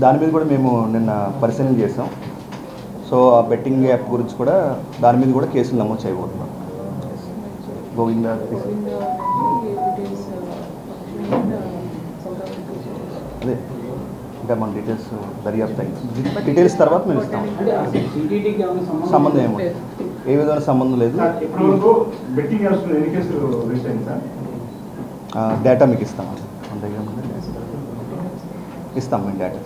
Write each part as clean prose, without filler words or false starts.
దాని మీద కూడా మేము నిన్న పరిశీలన చేసాం. సో ఆ బెట్టింగ్ యాప్ గురించి కూడా దాని మీద కూడా కేసులు నమోదు చేయబోతున్నాం. గోవింద అదే ఇంకా మన డీటెయిల్స్ దర్యాప్తు అయింది. డీటెయిల్స్ తర్వాత మేము ఇస్తాం. సంబంధం ఏమో ఏ విధమైన సంబంధం లేదు. డేటా మీకు ఇస్తాం. అంతే ఇస్తాం మేము డేటా.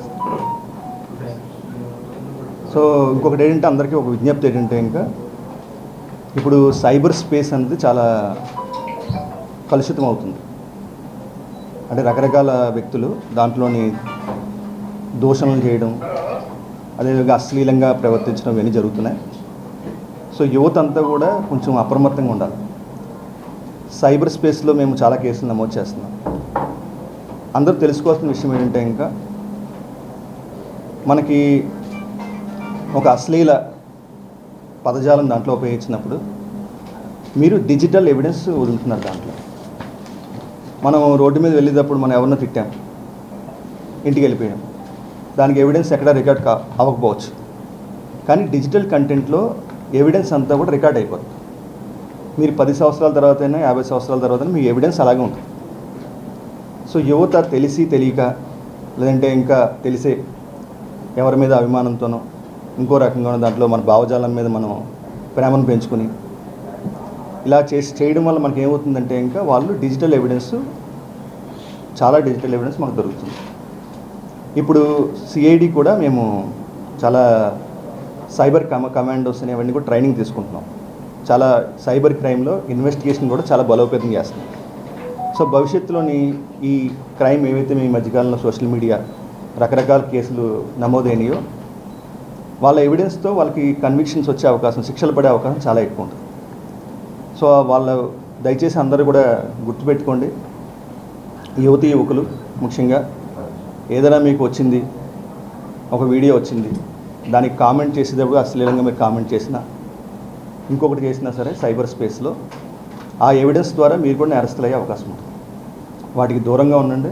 సో ఇంకొకటి ఏంటంటే అందరికీ ఒక విజ్ఞప్తి ఏంటంటే, ఇంకా ఇప్పుడు సైబర్ స్పేస్ అనేది చాలా కలుషితం అవుతుంది. అంటే రకరకాల వ్యక్తులు దాంట్లోని దూషణలు చేయడం, అదేవిధంగా అశ్లీలంగా ప్రవర్తించడం ఇవన్నీ జరుగుతున్నాయి. సో యువత అంతా కూడా కొంచెం అప్రమత్తంగా ఉండాలి. సైబర్ స్పేస్లో మేము చాలా కేసులు నమోదు చేస్తున్నాం. అందరూ తెలుసుకోవాల్సిన విషయం ఏంటంటే, ఇంకా మనకి ఒక అశ్లీల పదజాలం దాంట్లో ఉపయోగించినప్పుడు మీరు డిజిటల్ ఎవిడెన్స్ వదులుతున్నారు. దాంట్లో మనం రోడ్డు మీద వెళ్ళేటప్పుడు మనం ఎవరినో తిట్టాం, ఇంటికి వెళ్ళిపోయాం, దానికి ఎవిడెన్స్ ఎక్కడ రికార్డ్ అవ్వకపోవచ్చు. కానీ డిజిటల్ కంటెంట్లో ఎవిడెన్స్ అంతా కూడా రికార్డ్ అయిపోతుంది. మీరు 10 సంవత్సరాల తర్వాత అయినా 50 సంవత్సరాల తర్వాత మీ ఎవిడెన్స్ అలాగే ఉంటుంది. సో యువత తెలిసి తెలియక, లేదంటే ఇంకా తెలిసే ఎవరి మీద అభిమానంతోనో ఇంకో రకంగా దాంట్లో మన భావజాలం మీద మనం ప్రేమను పెంచుకొని ఇలా చేయడం వల్ల మనకి ఏమవుతుందంటే, ఇంకా వాళ్ళు డిజిటల్ ఎవిడెన్స్, చాలా డిజిటల్ ఎవిడెన్స్ మనకు దొరుకుతుంది. ఇప్పుడు సిఐడి కూడా మేము చాలా సైబర్ కమాండోస్ అనేవన్నీ కూడా ట్రైనింగ్ తీసుకుంటున్నాం. చాలా సైబర్ క్రైమ్లో ఇన్వెస్టిగేషన్ కూడా చాలా బలోపేతం చేస్తున్నాం. సో భవిష్యత్తులోని ఈ క్రైమ్ ఏవైతే మీ మధ్యకాలంలో సోషల్ మీడియా రకరకాల కేసులు నమోదైనయో, వాళ్ళ ఎవిడెన్స్తో వాళ్ళకి కన్విక్షన్స్ వచ్చే అవకాశం, శిక్షలు పడే అవకాశం చాలా ఎక్కువ ఉంటుంది. సో వాళ్ళు దయచేసి అందరూ కూడా గుర్తుపెట్టుకోండి. యువతీ యువకులు ముఖ్యంగా ఏదైనా మీకు వచ్చింది, ఒక వీడియో వచ్చింది, దానికి కామెంట్ చేసేటప్పుడు అశ్లీలంగా మీరు కామెంట్ చేసినా, ఇంకొకటి చేసినా సరే సైబర్ స్పేస్లో ఆ ఎవిడెన్స్ ద్వారా మీరు కూడా నేరస్తులయ్యే అవకాశం ఉంటుంది. వాటికి దూరంగా ఉండండి.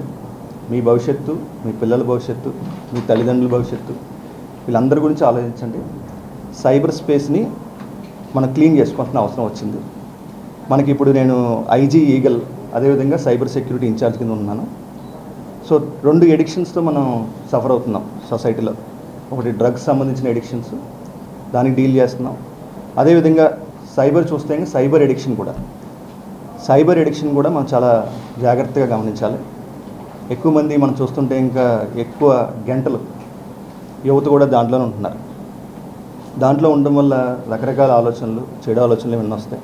మీ భవిష్యత్తు, మీ పిల్లల భవిష్యత్తు, మీ తల్లిదండ్రుల భవిష్యత్తు, వీళ్ళందరి గురించి ఆలోచించండి. సైబర్ స్పేస్ని మనం క్లీన్ చేసుకోవాల్సిన అవసరం వచ్చింది మనకి. ఇప్పుడు నేను ఐజీ ఈగల్, అదేవిధంగా సైబర్ సెక్యూరిటీ ఇన్ఛార్జ్ కింద ఉన్నాను. సో 2 ఎడిక్షన్స్తో మనం సఫర్ అవుతున్నాం సొసైటీలో. ఒకటి డ్రగ్స్ సంబంధించిన ఎడిక్షన్స్, దానికి డీల్ చేస్తున్నాం. అదేవిధంగా సైబర్ చూస్తే ఇంకా సైబర్ ఎడిక్షన్ కూడా మనం చాలా జాగ్రత్తగా గమనించాలి. ఎక్కువ మంది మనం చూస్తుంటే ఇంకా ఎక్కువ గంటలు యువత కూడా దాంట్లోనే ఉంటున్నారు. దాంట్లో ఉండడం వల్ల రకరకాల ఆలోచనలు, చెడు ఆలోచనలు ఏమైనా వస్తాయి.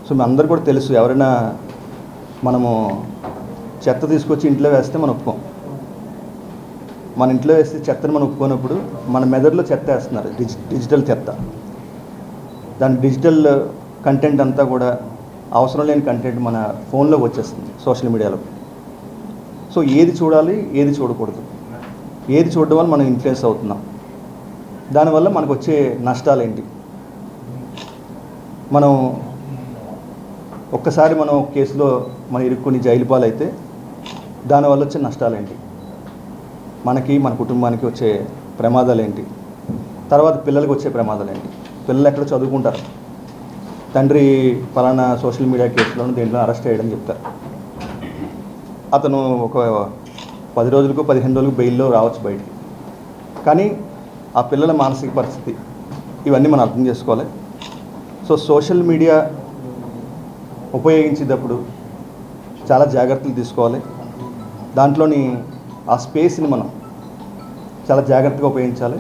సో మీ అందరు కూడా తెలుసు, ఎవరైనా మనము చెత్త తీసుకొచ్చి ఇంట్లో వేస్తే మనం ఒప్పుకోం. మన ఇంట్లో వేస్తే చెత్తని మనం ఒప్పుకోనప్పుడు మన మెదడులో చెత్త వేస్తున్నారు, డిజిటల్ చెత్త. దాని డిజిటల్ కంటెంట్ అంతా కూడా అవసరం లేని కంటెంట్ మన ఫోన్లోకి వచ్చేస్తుంది, సోషల్ మీడియాలో. సో ఏది చూడాలి, ఏది చూడకూడదు, ఏది చూడడం వల్ల మనం ఇన్ఫ్లుయెన్స్ అవుతున్నాం, దానివల్ల మనకు వచ్చే నష్టాలు ఏంటి. మనం ఒక్కసారి మనం కేసులో మనం ఇరుక్కుని జైలు పాలైతే దానివల్ల వచ్చే నష్టాలు ఏంటి, మనకి మన కుటుంబానికి వచ్చే ప్రమాదాలు ఏంటి, తర్వాత పిల్లలకు వచ్చే ప్రమాదాలు ఏంటి. పిల్లలు ఎక్కడ చదువుకుంటారు, తండ్రి ఫలానా సోషల్ మీడియా కేసులో దేంట్లో అరెస్ట్ చేయడం చెప్తారు. అతను ఒక 10 రోజులకు 15 రోజులకు బెయిల్లో రావచ్చు బయటికి. కానీ ఆ పిల్లల మానసిక పరిస్థితి, ఇవన్నీ మనం అర్థం చేసుకోవాలి. సో సోషల్ మీడియా ఉపయోగించేటప్పుడు చాలా జాగ్రత్తలు తీసుకోవాలి. దాంట్లోని ఆ స్పేస్ని మనం చాలా జాగ్రత్తగా ఉపయోగించాలి.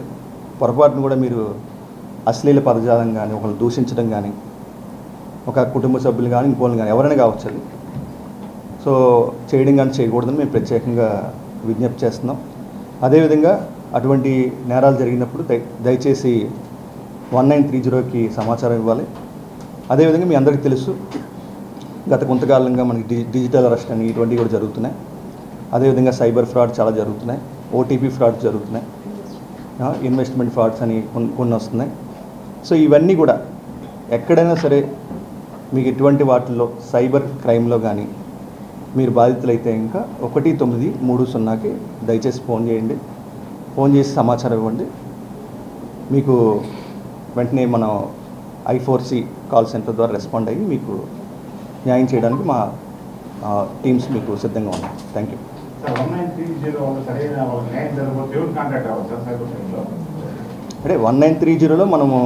పొరపాటును కూడా మీరు అశ్లీల పదజాలం కానీ, ఒకరిని దూషించడం కానీ, ఒక కుటుంబ సభ్యులు కానీ, ఇంకోళ్ళు కానీ, ఎవరైనా కావచ్చు అది, సో చేయడం కానీ చేయకూడదని మేము ప్రత్యేకంగా విజ్ఞప్తి చేస్తున్నాం. అదేవిధంగా అటువంటి నేరాలు జరిగినప్పుడు దయచేసి 1930కి సమాచారం ఇవ్వాలి. అదేవిధంగా మీ అందరికీ తెలుసు, గత కొంతకాలంగా మనకి డిజిటల్ అరెస్ట్ అని ఇటువంటివి కూడా జరుగుతున్నాయి. అదేవిధంగా సైబర్ ఫ్రాడ్ చాలా జరుగుతున్నాయి, ఓటీపీ ఫ్రాడ్ జరుగుతున్నాయి, ఇన్వెస్ట్మెంట్ ఫ్రాడ్స్ అని కొన్ని వస్తున్నాయి. సో ఇవన్నీ కూడా ఎక్కడైనా సరే మీకు ఎటువంటి వాటిల్లో సైబర్ క్రైమ్లో కానీ మీరు బాధితులైతే ఇంకా 1930కి దయచేసి ఫోన్ చేయండి. ఫోన్ చేసి సమాచారం ఇవ్వండి. మీకు వెంటనే మనం I4C కాల్ సెంటర్ ద్వారా రెస్పాండ్ అయ్యి మీకు న్యాయం చేయడానికి మా టీమ్స్ మీకు సిద్ధంగా ఉన్నాయి. Thank you. అంటే 1930లో మనము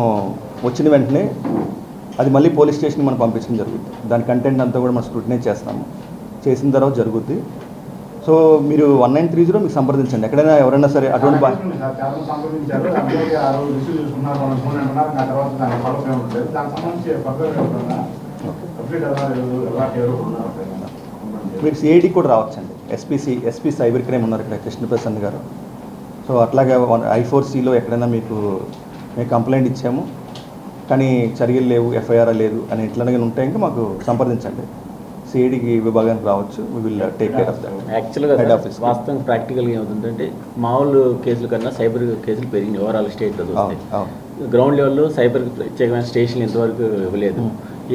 వచ్చిన వెంటనే అది మళ్ళీ పోలీస్ స్టేషన్కి మనం పంపించడం జరుగుతుంది. దాని కంటెంట్ అంతా కూడా మనం స్క్రూటినైజ్ చేస్తాము. చేసిన తర్వాత జరుగుద్ది. సో మీరు 1930 మీకు సంప్రదించండి. ఎక్కడైనా ఎవరైనా సరే అటువంటి మీరు సిఐడి కూడా రావచ్చండి. ఎస్పీ సైబర్ క్రైమ్ ఉన్నారు ఇక్కడ కృష్ణప్రసన్న గారు. సో అట్లాగే I4Cలో ఎక్కడైనా మేము కంప్లైంట్ ఇచ్చాము కానీ చర్యలు లేవు, ఎఫ్ఐఆర్ లేదు అని ఎట్లనే ఉంటే ఇంకా మాకు సంప్రదించండి. సిఐడికి విభాగానికి రావచ్చు. We will take care of that. యాక్చువల్గా హెడ్ ఆఫీస్ వాస్తవం ప్రాక్టికల్గా ఏమవుతుందంటే మామూలు కేసుల కన్నా సైబర్ కేసులు పెరిగింది ఓవరాల్ స్టేట్లో చూస్తే. గ్రౌండ్ లెవెల్లో సైబర్ ప్రత్యేకమైన స్టేషన్లు ఇంతవరకు ఇవ్వలేదు.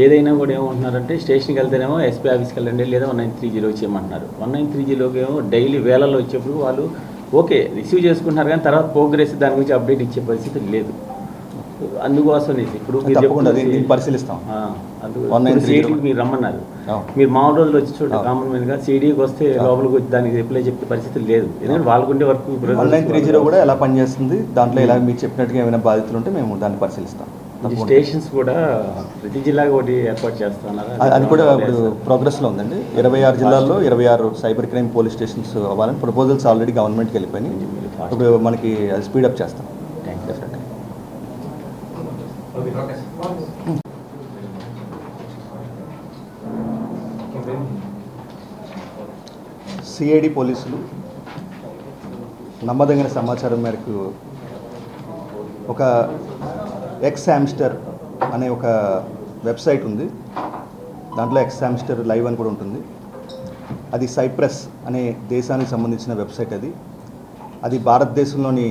ఏదైనా కూడా ఏమంటున్నారంటే స్టేషన్కి వెళ్తేనేమో ఎస్పీ ఆఫీస్కి వెళ్ళండి లేదా 1930 చేయమంటున్నారు. 1930లోకి ఏమో డైలీ వేలలో వచ్చేప్పుడు వాళ్ళు ఓకే రిసీవ్ చేసుకుంటున్నారు కానీ తర్వాత ప్రోగ్రెస్ దాని గురించి అప్డేట్ ఇచ్చే పరిస్థితి లేదు. అందుకోసం ఇప్పుడు పరిశీలిస్తాం. మీరు రమ్మన్నారు, మీరు మామూలు రోజులు వచ్చి చూడండి. కామన్ మ్యాన్గా సిడీకి వస్తే లోపలికి వచ్చి దానికి రిప్లై చెప్పే పరిస్థితి లేదు. ఎందుకంటే వాళ్ళకుండే వర్క్ 1930 కూడా ఎలా పనిచేస్తుంది, దాంట్లో ఇలా మీరు చెప్పినట్టుగా ఏమైనా బాధితులు ఉంటే మేము దాన్ని పరిశీలిస్తాం. స్టేషన్స్ కూడా ప్రతి జిల్లాగా ఒకటి ఏర్పాటు చేస్తున్నారు. అది కూడా ఇప్పుడు ప్రోగ్రెస్లో ఉందండి. 26 జిల్లాల్లో 26 సైబర్ క్రైమ్ పోలీస్ స్టేషన్స్ అవ్వాలని ప్రపోజల్స్ ఆల్రెడీ గవర్నమెంట్కి వెళ్ళిపోయినాయి. ఇప్పుడు మనకి అది స్పీడప్ చేస్తాం. సిఐడి పోలీసులు నమ్మదగిన సమాచారం మేరకు ఒక ఎక్స్ హ్యామ్స్టర్ అనే ఒక వెబ్సైట్ ఉంది. దాంట్లో ఎక్స్ హ్యామ్స్టర్ లైవ్ అని కూడా ఉంటుంది. అది సైప్రస్ అనే దేశానికి సంబంధించిన వెబ్సైట్. అది భారతదేశంలోని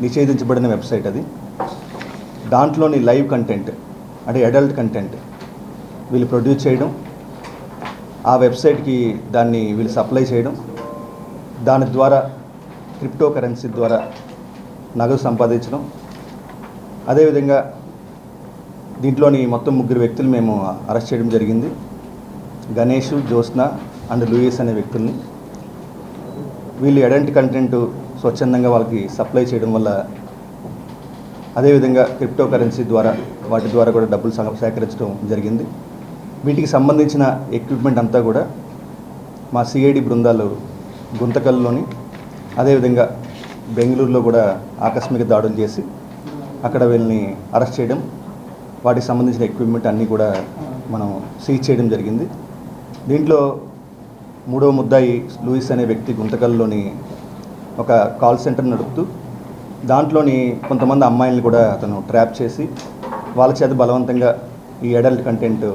నిషేధించబడిన వెబ్సైట్. దాంట్లోని లైవ్ కంటెంట్ అంటే అడల్ట్ కంటెంట్ వీళ్ళు ప్రొడ్యూస్ చేయడం, ఆ వెబ్సైట్కి దాన్ని వీళ్ళు సప్లై చేయడం, దాని ద్వారా క్రిప్టో కరెన్సీ ద్వారా నగదు సంపాదించడం. అదేవిధంగా దీంట్లోని మొత్తం 3 వ్యక్తులు మేము అరెస్ట్ చేయడం జరిగింది. గణేష్, జ్యోత్స్న అండ్ లూయిస్ అనే వ్యక్తుల్ని. వీళ్ళు అడల్ట్ కంటెంట్ స్వచ్ఛందంగా వాళ్ళకి సప్లై చేయడం వల్ల, అదేవిధంగా క్రిప్టో కరెన్సీ ద్వారా వాటి ద్వారా కూడా డబ్బులు సేకరించడం జరిగింది. వీటికి సంబంధించిన ఎక్విప్మెంట్ అంతా కూడా మా సిఐడి బృందాలు గుంతకల్లోని అదేవిధంగా బెంగళూరులో కూడా ఆకస్మిక దాడులు చేసి అక్కడ వీళ్ళని అరెస్ట్ చేయడం, వాటికి సంబంధించిన ఎక్విప్మెంట్ అన్నీ కూడా మనం సీజ్ చేయడం జరిగింది. దీంట్లో 3వ ముద్దాయి లూయిస్ అనే వ్యక్తి గుంతకల్లోని ఒక కాల్ సెంటర్ నడుపుతూ దాంట్లోని కొంతమంది అమ్మాయిలను కూడా అతను ట్రాప్ చేసి వాళ్ళ చేత బలవంతంగా ఈ అడల్ట్ కంటెంట్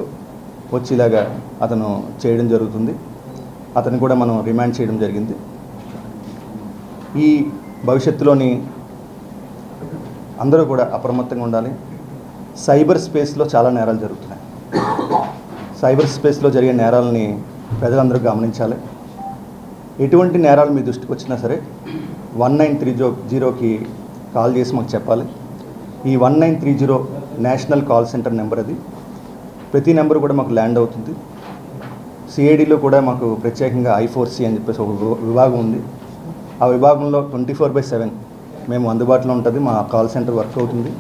వచ్చేలాగా అతను చేయడం జరుగుతుంది. అతను కూడా మనం రిమాండ్ చేయడం జరిగింది. ఈ భవిష్యత్తులోని అందరూ కూడా అప్రమత్తంగా ఉండాలి. సైబర్ స్పేస్లో చాలా నేరాలు జరుగుతున్నాయి. సైబర్ స్పేస్లో జరిగే నేరాలని ప్రజలందరూ గమనించాలి. ఎటువంటి నేరాలు మీ దృష్టికి వచ్చినా సరే 1930కి కాల్ చేసి మాకు చెప్పాలి. ఈ 1930 నేషనల్ కాల్ సెంటర్ నెంబర్. అది ప్రతి నెంబర్ కూడా మాకు ల్యాండ్ అవుతుంది. సిఐడిలో కూడా మాకు ప్రత్యేకంగా I4C అని చెప్పేసి ఒక విభాగం ఉంది. ఆ విభాగంలో 24/7 మేము అందుబాటులో ఉంటుంది. మా కాల్ సెంటర్ వర్క్ అవుతుంది.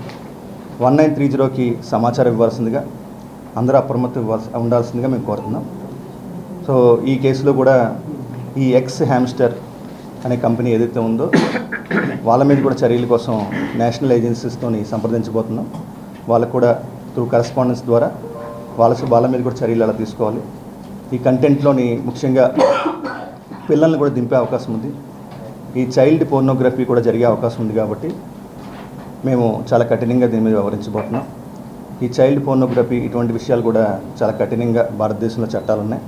1930కి సమాచారం ఇవ్వాల్సిందిగా అందరూ అప్రమత్తం ఉండాల్సిందిగా మేము కోరుతున్నాం. సో ఈ కేసులో కూడా ఈ ఎక్స్ హ్యామ్స్టర్ అనే కంపెనీ ఏదైతే ఉందో వాళ్ళ మీద కూడా చర్యల కోసం నేషనల్ ఏజెన్సీస్తో సంప్రదించబోతున్నాం. వాళ్ళకు కూడా త్రూ కరెస్పాండెన్స్ ద్వారా వాళ్ళ మీద కూడా చర్యలు అలా తీసుకోవాలి. ఈ కంటెంట్లోని ముఖ్యంగా పిల్లల్ని కూడా దింపే అవకాశం ఉంది. ఈ చైల్డ్ పోర్నోగ్రఫీ కూడా జరిగే అవకాశం ఉంది. కాబట్టి మేము చాలా కఠినంగా దీని మీద వ్యవహరించబోతున్నాం. ఈ చైల్డ్ పోర్నోగ్రఫీ ఇటువంటి విషయాలు కూడా చాలా కఠినంగా భారతదేశంలో చట్టాలు ఉన్నాయి.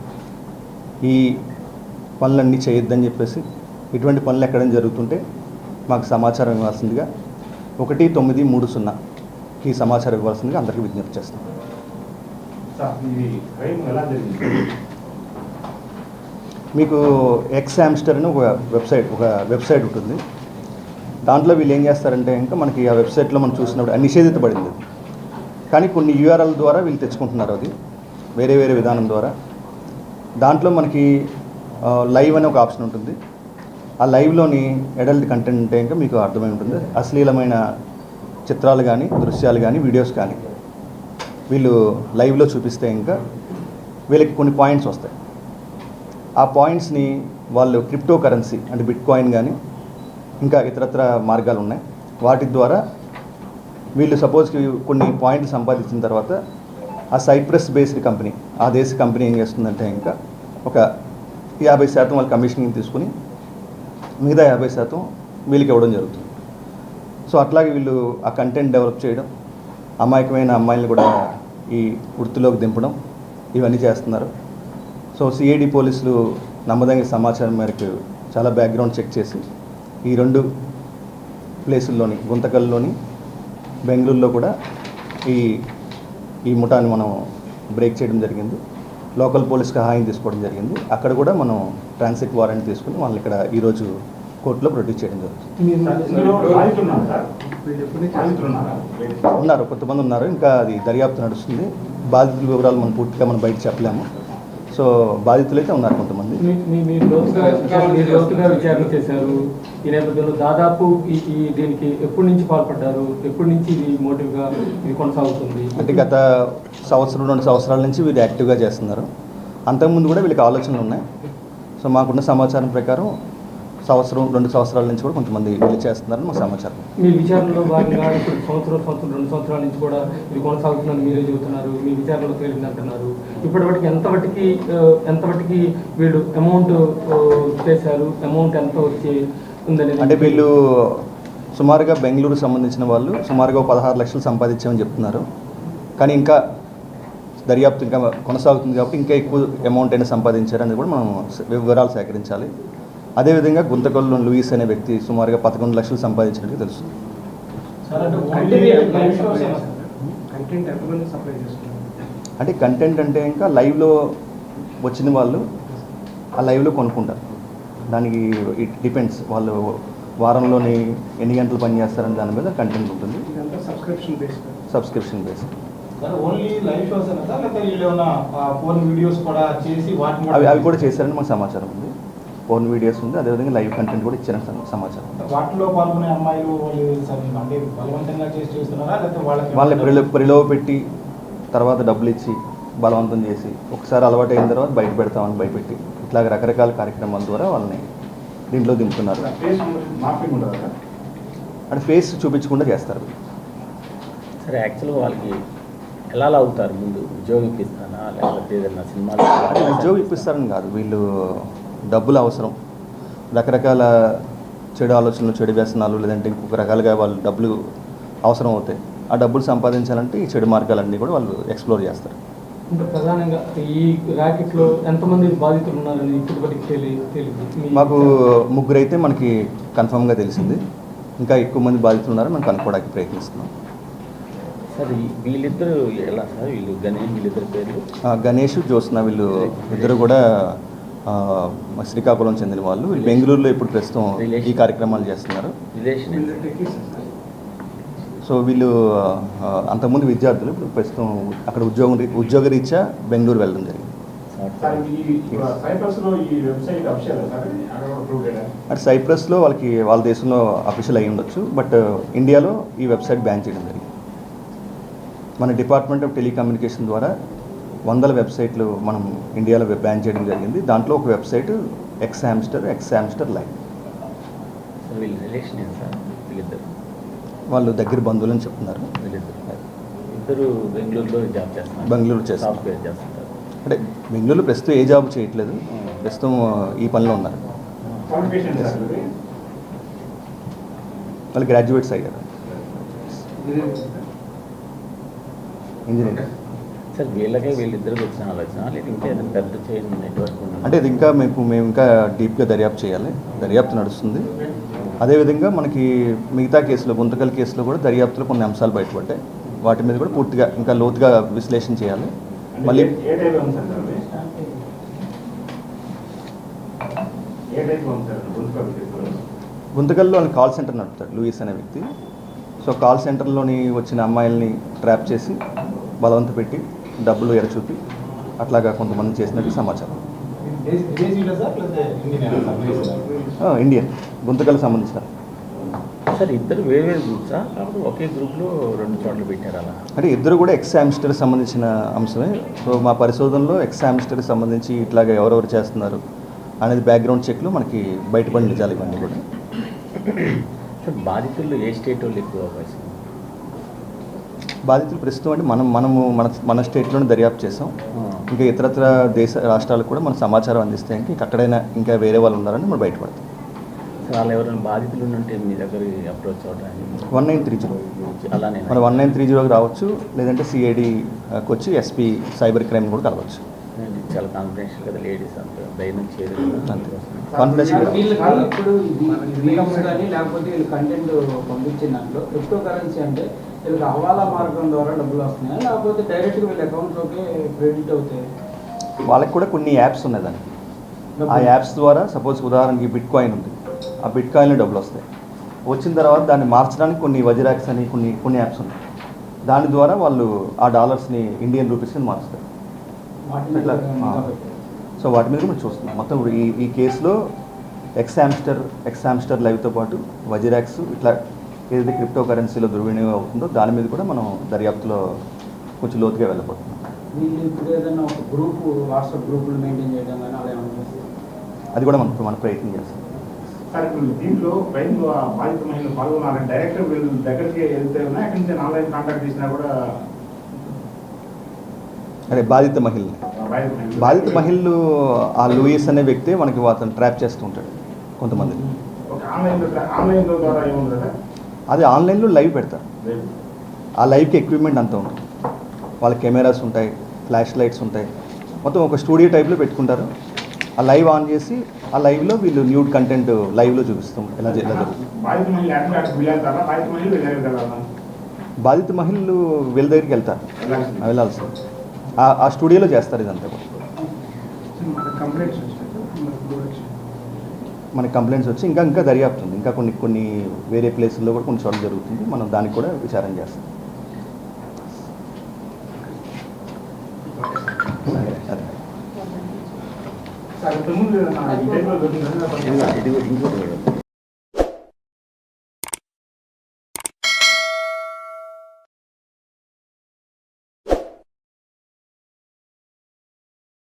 ఈ పనులన్నీ చేయొద్దని చెప్పేసి ఇటువంటి పనులు ఎక్కడైనా జరుగుతుంటే మాకు సమాచారం ఇవ్వాల్సిందిగా 1930కి సమాచారం ఇవ్వాల్సిందిగా అందరికీ విజ్ఞప్తి చేస్తాం. మీకు ఎక్స్ హామ్స్టర్ అని ఒక వెబ్సైట్ ఉంటుంది. దాంట్లో వీళ్ళు ఏం చేస్తారంటే ఇంకా మనకి ఆ వెబ్సైట్లో మనం చూసినప్పుడు నిషేధించబడింది. కానీ కొన్ని యూఆర్ఎల్ ద్వారా వీళ్ళు తెచ్చుకుంటున్నారు, అది వేరే వేరే విధానం ద్వారా. దాంట్లో మనకి లైవ్ అనే ఒక ఆప్షన్ ఉంటుంది. ఆ లైవ్లోని అడల్ట్ కంటెంట్ అంటే ఇంకా మీకు అర్థమై ఉంటుంది. అశ్లీలమైన చిత్రాలు కానీ, దృశ్యాలు కానీ, వీడియోస్ కానీ వీళ్ళు లైవ్లో చూపిస్తే ఇంకా వీళ్ళకి కొన్ని పాయింట్స్ వస్తాయి. ఆ పాయింట్స్ని వాళ్ళు క్రిప్టో కరెన్సీ అంటే బిట్ కాయిన్ కానీ ఇంకా ఇతరత్ర మార్గాలు ఉన్నాయి, వాటి ద్వారా వీళ్ళు సపోజ్కి కొన్ని పాయింట్లు సంపాదించిన తర్వాత ఆ సైప్రస్ బేస్డ్ కంపెనీ, ఆ దేశ కంపెనీ ఏం చేస్తుందంటే ఇంకా ఒక 50% వాళ్ళ కమిషనింగ్ తీసుకుని మిగతా 50% వీళ్ళకి ఇవ్వడం జరుగుతుంది. సో అట్లాగే వీళ్ళు ఆ కంటెంట్ డెవలప్ చేయడం, అమాయకమైన అమ్మాయిలను కూడా ఈ వృత్తిలోకి దింపడం, ఇవన్నీ చేస్తున్నారు. సో సిఐడి పోలీసులు నమ్మదగిన సమాచారం మేరకు చాలా బ్యాక్గ్రౌండ్ చెక్ చేసి ఈ 2 ప్లేసుల్లోని గుంతకల్లోని బెంగళూరులో కూడా ఈ ముఠాన్ని మనం బ్రేక్ చేయడం జరిగింది. లోకల్ పోలీస్కి సహాయం తీసుకోవడం జరిగింది. అక్కడ కూడా మనం ట్రాన్సిట్ వారెంట్ తీసుకుని వాళ్ళని ఇక్కడ ఈరోజు కోర్టులో ప్రొడ్యూస్ చేయడం జరుగుతుంది. ఉన్నారు, కొంతమంది ఉన్నారు, ఇంకా అది దర్యాప్తు నడుస్తుంది. బాధితుల వివరాలు మనం పూర్తిగా మనం బయట చెప్పలేము. సో బాధితులు అయితే ఉన్నారు కొంతమంది. మీరు లోతుగా విచారణ చేశారు. ఈ నేపథ్యంలో దాదాపు ఈ దీనికి ఎప్పటి నుంచి పాల్పడ్డారు, ఎప్పటి నుంచి ఇది మోటివ్గా ఇది కొనసాగుతుంది? అంటే గత 1-2 సంవత్సరాల నుంచి వీళ్ళు యాక్టివ్గా చేస్తున్నారు. అంతకుముందు కూడా వీళ్ళకి ఆలోచనలు ఉన్నాయి. సో మాకున్న సమాచారం ప్రకారం 1-2 సంవత్సరాల నుంచి కూడా కొంతమంది వీళ్ళు చేస్తున్నారని మాకు సమాచారం. మీ విచారణలో భాగంగా ఇప్పుడు 2 సంవత్సరాల నుంచి కూడా ఇది కొనసాగుతుందని మీరే చెబుతున్నారు. మీ విచారణలో తేలిందంటున్నారు. ఇప్పటివరకు ఎంతవరకు వీళ్ళు అమౌంట్ చేశారు, అమౌంట్ ఎంత వచ్చి ఉందని? అంటే వీళ్ళు సుమారుగా బెంగళూరుకు సంబంధించిన వాళ్ళు సుమారుగా 16 లక్షలు సంపాదించామని చెప్తున్నారు. కానీ ఇంకా దర్యాప్తు ఇంకా కొనసాగుతుంది కాబట్టి ఇంకా ఎక్కువ అమౌంట్ అయినా సంపాదించారని కూడా మనం వివరాలు సేకరించాలి. అదేవిధంగా గుంతకల్లో లూయిస్ అనే వ్యక్తి సుమారుగా 11 లక్షలు సంపాదించినట్టు తెలుస్తుంది. అంటే కంటెంట్ అంటే ఇంకా లైవ్లో వచ్చిన వాళ్ళు ఆ లైవ్లో కొనుక్కుంటారు. దానికి ఇట్ డిపెండ్స్, వాళ్ళు వారంలోని ఎన్ని గంటలు పని చేస్తారని దాని మీద కంటెంట్ ఉంటుంది. Subscription based. అవి కూడా చేశారని మాకు సమాచారం ఉంది. ఫోన్ వీడియోస్ ఉంది, అదేవిధంగా లైవ్ కంటెంట్ కూడా ఇచ్చారని సమాచారం. వాటిలో పాల్గొనే అమ్మాయిలు అంటే బలవంతంగా చేస్తున్నారా, లేకపోతే వాళ్ళని ప్రలోభ పెట్టి తర్వాత డబ్బులు ఇచ్చి బలవంతం చేసి ఒకసారి అలవాటు అయిన తర్వాత బయట పెడతామని భయపెట్టి ఇట్లా రకరకాల కార్యక్రమాల ద్వారా వాళ్ళని దీంట్లో దింపుతున్నారు. అంటే ఫేస్ చూపించకుండా చేస్తారు. సరే, యాక్చువల్గా వాళ్ళకి ఎలా అవుతారు? ముందు ఉద్యోగం ఇప్పిస్తానా, లేకపోతే ఏదైనా సినిమాలు? ఉద్యోగం ఇప్పిస్తారని కాదు, వీళ్ళు డబ్బులు అవసరం, రకరకాల చెడు ఆలోచనలు, చెడు వ్యసనాలు, లేదంటే ఇంకొక రకాలుగా వాళ్ళు డబ్బులు అవసరం అవుతాయి. ఆ డబ్బులు సంపాదించాలంటే ఈ చెడు మార్గాలన్నీ కూడా వాళ్ళు ఎక్స్ప్లోర్ చేస్తారు. అంటే ప్రధానంగా ఈ ర్యాకెట్లో ఎంతమంది బాధితులు ఉన్నారని ఇప్పటివరకు తెలియదు. మాకు 3 అయితే మనకి కన్ఫర్మ్గా తెలిసింది. ఇంకా ఎక్కువ మంది బాధితులు ఉన్నారని మనం కనుక్కోవడానికి ప్రయత్నిస్తున్నాం. సార్, వీళ్ళిద్దరు ఎలా సార్? వీళ్ళిద్దరు పేర్లు గణేష్, జ్యోత్స్న, వీళ్ళు ఇద్దరు కూడా శ్రీకాకుళం చెందిన వాళ్ళు. వీళ్ళు బెంగళూరులో ఇప్పుడు ప్రస్తుతం ఈ కార్యక్రమాలు చేస్తున్నారు. రిలేషన్. సో వీళ్ళు అంతకుముందు విద్యార్థులు, ఇప్పుడు ప్రస్తుతం అక్కడ ఉద్యోగరీత్యా బెంగళూరు వెళ్ళడం జరిగింది. అంటే సైప్రస్లో వాళ్ళ దేశంలో అఫీషియల్ అయ్యి ఉండొచ్చు, బట్ ఇండియాలో ఈ వెబ్సైట్ బ్యాన్ చేయడం జరిగింది. మన డిపార్ట్మెంట్ ఆఫ్ టెలికమ్యూనికేషన్ ద్వారా 100 వెబ్సైట్లు మనం ఇండియాలో బ్యాన్ చేయడం జరిగింది. దాంట్లో ఒక వెబ్సైట్ ఎక్స్ హామ్స్టర్ లైవ్. వీళ్ళ రిలేషన్ ఏంటి సార్? వీళ్ళిద్దరు వాళ్ళు దగ్గర బంధువులు అని చెప్తున్నారు. ఇద్దరు బెంగళూరులో జాబ్ చేస్తున్నారు. బెంగళూరు సాఫ్ట్వేర్ చేస్తున్నారు. అంటే బెంగళూరులో ప్రస్తుతం ఏ జాబ్ చేయట్లేదు, ప్రస్తుతం ఈ పనిలో ఉన్నారు. వాళ్ళు గ్రాడ్యుయేట్స్ అయ్యారు, ఇంజనీరింగ్. సార్, వీళ్ళిద్దరికి వచ్చిన ఆలోచన, లేదా ఇంకా ఏదైనా పెద్ద చైన్ నెట్వర్క్ ఉందా? అంటే ఇది ఇంకా మేము ఇంకా డీప్గా దర్యాప్తు చేయాలి. దర్యాప్తు నడుస్తుంది. అదేవిధంగా మనకి మిగతా కేసులో, గుంతకల్ కేసులో కూడా దర్యాప్తులో కొన్ని అంశాలు బయటపడ్డాయి. వాటి మీద కూడా పూర్తిగా ఇంకా లోతుగా విశ్లేషణ చేయాలి. మళ్ళీ ఏదైతే ఉంది సార్ గుంతకల్ కేసులో గుంతకల్లో అని కాల్ సెంటర్ నడుపుతాడు లూయిస్ అనే వ్యక్తి. సో కాల్ సెంటర్లోని వచ్చిన అమ్మాయిల్ని ట్రాప్ చేసి బలవంత పెట్టి డబ్బులు ఎరచూపి అట్లాగా కొంతమంది చేసినట్టు సమాచారం. విదేశీయులా సార్ లేదా ఇండియన్ సార్? ఇండియన్ గుంతకల్కి సంబంధించిన సార్ ఇద్దరు వేరే గ్రూప్సా కాబట్టి ఒకే గ్రూప్లో 2 చోట్ల పెట్టారు అలా? అంటే ఇద్దరు కూడా ఎక్స్ హామ్స్టర్ సంబంధించిన అంశమే. సో మా పరిశోధనలో ఎక్స్ హామ్స్టర్ సంబంధించి ఇట్లాగా ఎవరెవరు చేస్తున్నారు అనేది బ్యాక్గ్రౌండ్ చెక్లో మనకి బయటపడిన నిజాలు ఇవన్నీ కూడా. సార్ బాధితుల్లో ఏ స్టేట్ వాళ్ళు ఎక్కువ అవకాశం? బాధితులు ప్రస్తుతం అంటే మనము మన స్టేట్లోనే దర్యాప్తు చేసాం. ఇంకా ఇతరత్ర దేశ రాష్ట్రాలకు కూడా మన సమాచారం అందిస్తే ఇంకా అక్కడైనా ఇంకా వేరే వాళ్ళు ఉన్నారని మనం బయటపడతాం. సార్ వాళ్ళు ఎవరైనా బాధితులు ఉంటే మీ దగ్గరికి అప్రోచ్ అవడానికి 1930 అలానే మన 1930కి రావచ్చు, లేదంటే సిఐడికి వచ్చి ఎస్పీ సైబర్ క్రైమ్ కూడా కలవచ్చు. చాలా కాన్ఫిడెన్షియల్ కదా లేడీస్ అంత ధైర్యం చేయదు. అంతే కాన్ఫిడెన్షియల్ వాళ్ళు ఇప్పుడు వీడియోస్ కానీ లేకపోతే వీళ్ళు కంటెంట్ పంపించిన దాంట్లో క్రిప్టో కరెన్సీ అంటే వీళ్ళకి హవాలా మార్గం ద్వారా డబ్బులు వస్తున్నాయి లేకపోతే డైరెక్ట్గా వీళ్ళ అకౌంట్లోకి క్రెడిట్ అవుతాయి? వాళ్ళకి కూడా కొన్ని యాప్స్ ఉన్నాయి దానికి. ఆ యాప్స్ ద్వారా సపోజ్ ఉదాహరణకి బిట్ కాయిన్ ఉంది, ఆ బిట్ కాయిన్లో డబ్బులు వస్తాయి. వచ్చిన తర్వాత దాన్ని మార్చడానికి కొన్ని వజిరాక్స్ అని కొన్ని యాప్స్ ఉన్నాయి. దాని ద్వారా వాళ్ళు ఆ డాలర్స్ని ఇండియన్ రూపీస్ని మారుస్తారు. వాటి మీద ఇట్లా, ఇంకా ఆ. పెట్టారు. సో వాటి మీద మనం చూస్తున్నాం. మొత్తం ఇప్పుడు ఈ కేసులో ఎక్స్ హామ్స్టర్ లైవ్తో పాటు వజిరాక్స్ ఇట్లా ఏదైతే క్రిప్టో కరెన్సీలో దుర్వినియోగం అవుతుందో దాని మీద కూడా మనం దర్యాప్తులో కొంచెం లోతుగా వెళ్ళబోతున్నాం. వీళ్ళు ఇప్పుడు ఏదైనా ఒక గ్రూప్ వాట్సాప్ గ్రూపులు మెయింటైన్ చేయడం కానీ అలా ఏమైనా చేస్తారు? అది కూడా మనం ప్రయత్నం చేస్తాం. సార్ ఇప్పుడు దీంట్లో క్రైమ్లో ఆ బాధిత మహిళలు పాల్గొన్నారని డైరెక్ట్ వీళ్ళు దగ్గరికి వెళ్తే ఉన్నా ఎక్కడి నుంచి ఆన్లైన్ కాంటాక్ట్ చేసినా కూడా అదే బాధిత మహిళలు బాధిత మహిళలు ఆ లూయిస్ అనే వ్యక్తే మనకి అతను ట్రాప్ చేస్తూ ఉంటాడు కొంతమంది. ఒక ఆన్లైన్లో ద్వారా ఏముంది సార్? అది ఆన్లైన్లో లైవ్ పెడతారు. ఆ లైవ్కి ఎక్విప్మెంట్ అంతా ఉంటుంది. వాళ్ళ కెమెరాస్ ఉంటాయి, ఫ్లాష్ లైట్స్ ఉంటాయి, మొత్తం ఒక స్టూడియో టైప్లో పెట్టుకుంటారు. ఆ లైవ్ ఆన్ చేసి ఆ లైవ్లో వీళ్ళు న్యూడ్ కంటెంట్ లైవ్లో చూపిస్తాం ఎలా జరుగుతుంది. బాధిత మహిళలు అటు వీళ్ళంటారా? బాధిత మహిళలు వీళ్ళ దగ్గరికి వెళ్ళాలా? బాధిత మహిళలు వీళ్ళ దగ్గరికి వెళ్తారు, వెళ్ళాల్సింది. ఆ స్టూడియోలో చేస్తారు ఇదంతా కూడా. మనకి కంప్లైంట్స్ వచ్చి ఇంకా దర్యాప్తు ఉంది. ఇంకా కొన్ని వేరే ప్లేసుల్లో కూడా కొన్ని చోట్ల జరుగుతుంది. మనం దానికి కూడా విచారణ చేస్తాం. అదే సార్ ఇంతకుముందు ఈ టైంలో దొరికిందా? ఇది ఇంకోటి